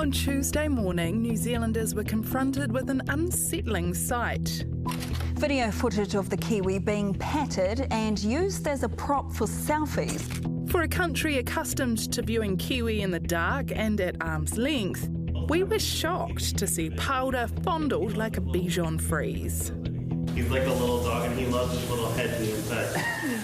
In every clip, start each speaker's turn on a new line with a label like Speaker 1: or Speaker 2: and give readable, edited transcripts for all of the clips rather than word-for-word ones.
Speaker 1: On Tuesday morning, New Zealanders were confronted with an unsettling sight.
Speaker 2: Video footage of the Kiwi being patted and used as a prop for selfies.
Speaker 1: For a country accustomed to viewing Kiwi in the dark and at arm's length, we were shocked to see Paora fondled like a Bichon Frise.
Speaker 3: He's like a little dog and he loves his little head being pet.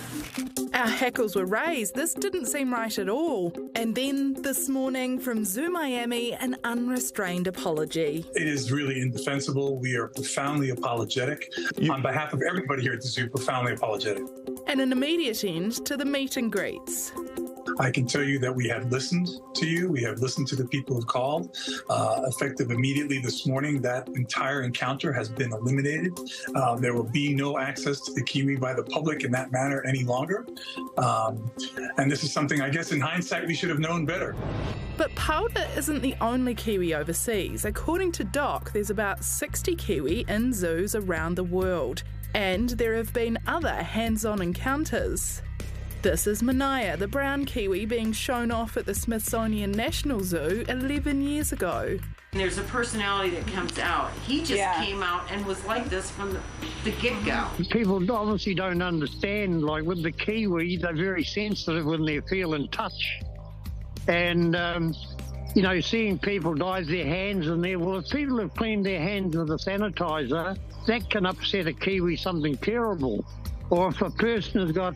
Speaker 1: Our hackles were raised. This didn't seem right at all. And then this morning from Zoo Miami, an unrestrained apology.
Speaker 4: It is really indefensible. We are profoundly apologetic. On behalf of everybody here at the zoo, profoundly apologetic.
Speaker 1: And an immediate end to the meet and greets.
Speaker 4: I can tell you that we have listened to you. We have listened to the people who called. Effective immediately this morning, that entire encounter has been eliminated. There will be no access to the Kiwi by the public in that manner any longer. And this is something, I guess, in hindsight, we should have known better.
Speaker 1: But Paora isn't the only Kiwi overseas. According to Doc, there's about 60 Kiwi in zoos around the world. And there have been other hands-on encounters. This is Manaya, the brown Kiwi being shown off at the Smithsonian National Zoo 11 years ago.
Speaker 5: There's a personality that comes out. He just came out and was like this from the get-go.
Speaker 6: People obviously don't understand, like with the Kiwi, they're very sensitive when they feel in touch. And, you know, seeing people dive their hands in there, well, if people have cleaned their hands with a sanitizer, that can upset a Kiwi something terrible. Or if a person has got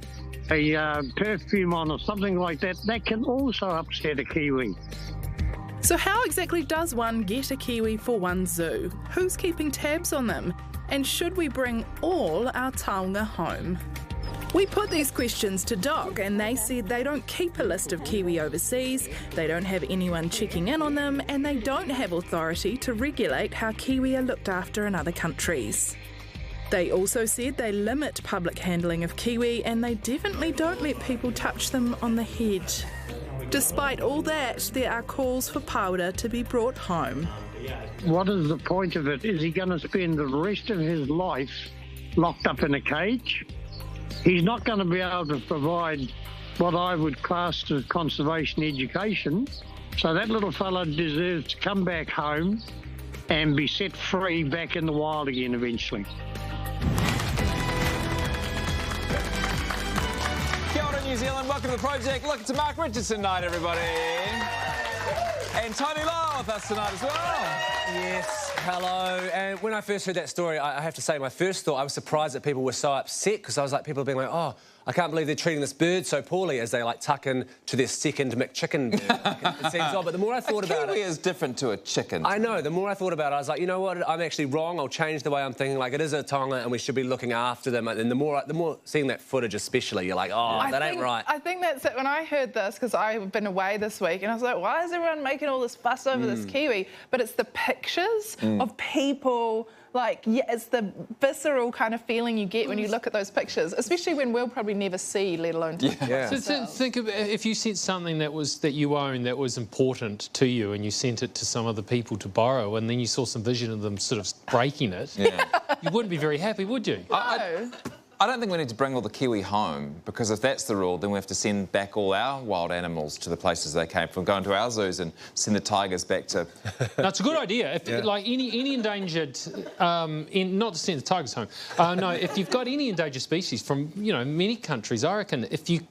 Speaker 6: a perfume on or something like that, that can also upset a Kiwi.
Speaker 1: So how exactly does one get a Kiwi for one zoo? Who's keeping tabs on them? And should we bring all our taonga home? We put these questions to Doc and they said they don't keep a list of Kiwi overseas, they don't have anyone checking in on them, and they don't have authority to regulate how Kiwi are looked after in other countries. They also said they limit public handling of Kiwi and they definitely don't let people touch them on the head. Despite all that, there are calls for Paora to be brought home.
Speaker 6: What is the point of it? Is he going to spend the rest of his life locked up in a cage? He's not going to be able to provide what I would class as conservation education. So that little fella deserves to come back home and be set free back in the wild again eventually.
Speaker 7: Kia ora, New Zealand. Welcome to the project. Look, it's a Mark Richardson night, everybody. And Tony Law with us tonight as well.
Speaker 8: Yes, hello. And when I first heard that story, I have to say my first thought, I was surprised that people were so upset because I was like, people being like, oh, I can't believe they're treating this bird so poorly as they like tuck in to their second McChicken bird. It seems odd, but the more I thought about it...
Speaker 7: Kiwi is different to a chicken.
Speaker 8: I know, the more I thought about it, I was like, you know what, I'm actually wrong, I'll change the way I'm thinking, like it is a taonga and we should be looking after them. And the more seeing that footage especially, you're like, oh, that ain't right.
Speaker 9: I think that's it. When I heard this, because I've been away this week, and I was like, why is everyone making all this fuss over this Kiwi? But it's the pictures of people... Like, yeah, it's the visceral kind of feeling you get when you look at those pictures, especially when we'll probably never see, let alone touch.
Speaker 10: So think of if you sent something that you own that was important to you and you sent it to some other people to borrow and then you saw some vision of them sort of breaking it, you wouldn't be very happy, would you?
Speaker 9: No.
Speaker 7: I don't think we need to bring all the Kiwi home, because if that's the rule, then we have to send back all our wild animals to the places they came from, go into our zoos and send the tigers back to...
Speaker 10: No, it's a good idea. If, like, any endangered... not to send the tigers home. No, if you've got any endangered species from, you know, many countries, I reckon if you,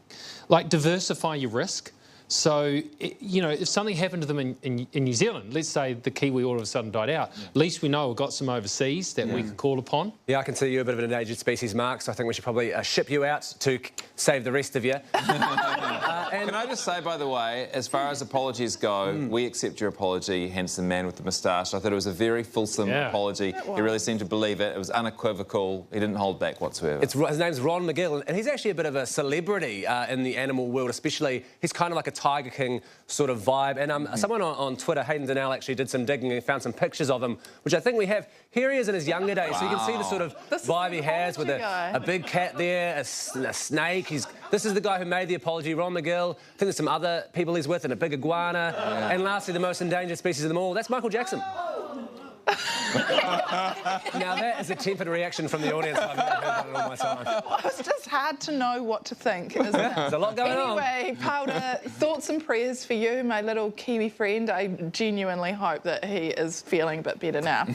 Speaker 10: like, diversify your risk... So, you know, if something happened to them in New Zealand, let's say the Kiwi all of a sudden died out, at least we know we've got some overseas that we could call upon.
Speaker 8: Yeah, I can see you're a bit of an endangered species, Mark, so I think we should probably ship you out to save the rest of you.
Speaker 7: And can I just say, by the way, as far as apologies go, we accept your apology, hence the man with the moustache. I thought it was a very fulsome apology. He really seemed to believe it. It was unequivocal. He didn't hold back whatsoever.
Speaker 8: His name's Ron McGill, and he's actually a bit of a celebrity in the animal world, especially. He's kind of like a Tiger King sort of vibe. And someone on Twitter, Hayden Donnell, actually did some digging and found some pictures of him, which I think we have. Here he is in his younger days, so you can see the sort of vibe he has with a big cat there, a snake. This is the guy who made the apology, Ron McGill. I think there's some other people he's with, and a big iguana. And lastly, the most endangered species of them all, that's Michael Jackson.
Speaker 9: Now
Speaker 8: that is a tempered reaction from the audience. I've never heard that in all my time.
Speaker 9: I was just hard to know what to think, isn't it?
Speaker 8: There's a lot going on.
Speaker 9: Anyway, Paora, thoughts and prayers for you, my little Kiwi friend. I genuinely hope that he is feeling a bit better now.